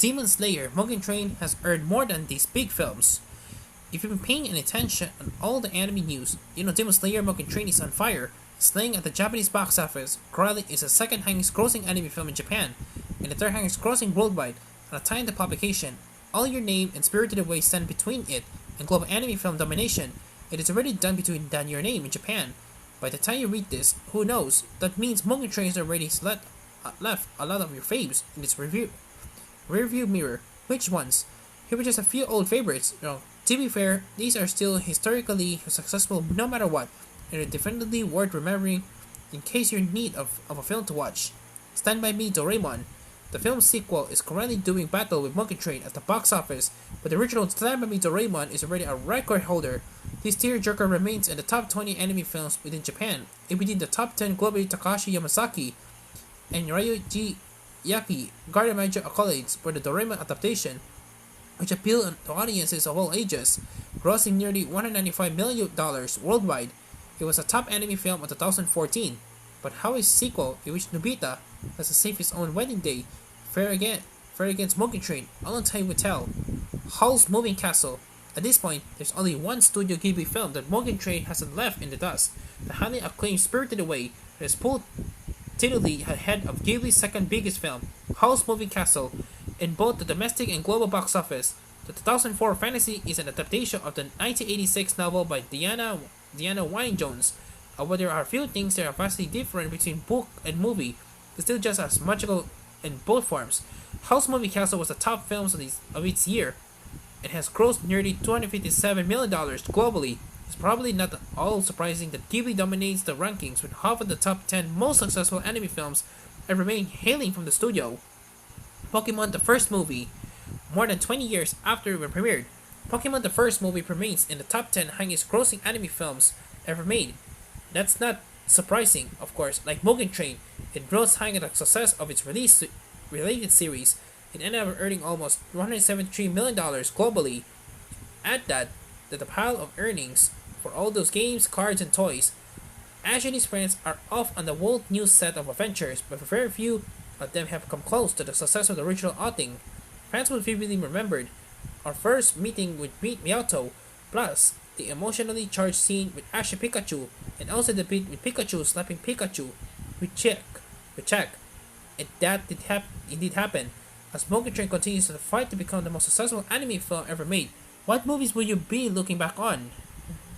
Demon Slayer Mugen Train has earned more than these big films. If you've been paying any attention on all the anime news, you know Demon Slayer Mugen Train is on fire, slaying at the Japanese box office. Currently is the second highest grossing anime film in Japan, and the third highest grossing worldwide. At the time of the publication, All Your Name and Spirited Away stand between it and global anime film domination. It is already done between Than Your Name in Japan. By the time you read this, who knows? That means Mugen Train has already left a lot of your faves in its rearview mirror. Which ones? Here were just a few old favorites. To be fair, these are still historically successful no matter what, and are definitely worth remembering in case you're in need of a film to watch. Stand By Me Doraemon. The film's sequel is currently doing battle with Mugen Train at the box office, but the original Stand By Me Doraemon is already a record holder. This tearjerker remains in the top 20 anime films within Japan, and within the top 10 globally. Takashi Yamazaki and Ryuji Yaki guarded major accolades for the Doraemon adaptation, which appealed to audiences of all ages, grossing nearly $195 million worldwide. It was a top anime film of 2014, but how is sequel in which Nobita has to save his own wedding day fare against Mugen Train? Only time will tell. Howl's Moving Castle. At this point, there's only one Studio Ghibli film that Mugen Train hasn't left in the dust, the highly acclaimed Spirited Away, that is pulled tidily ahead of Ghibli's second biggest film, Howl's Moving Castle, in both the domestic and global box office. The 2004 fantasy is an adaptation of the 1986 novel by Diana Wynne Jones. Although there are few things that are vastly different between book and movie, it's still just as magical in both forms. Howl's Moving Castle was the top film of its year. It has grossed nearly $257 million globally. It's probably not at all surprising that Ghibli dominates the rankings with half of the top 10 most successful anime films ever made hailing from the studio. Pokemon the first movie. More than 20 years after it premiered, Pokemon the first movie remains in the top 10 highest grossing anime films ever made. That's not surprising, of course. Like Mugen Train, it rose high in the success of its related series. It ended up earning almost $173 million globally. Add that to the pile of earnings for all those games, cards, and toys. Ash and his friends are off on the world new set of adventures, but very few of them have come close to the success of the original outing. Fans will vividly remembered our first meeting with Meowth, plus the emotionally charged scene with Ash and Pikachu, and also the bit with Pikachu slapping Pikachu with Check. And that indeed happen, as Mugen Train continues to fight to become the most successful anime film ever made. What movies will you be looking back on?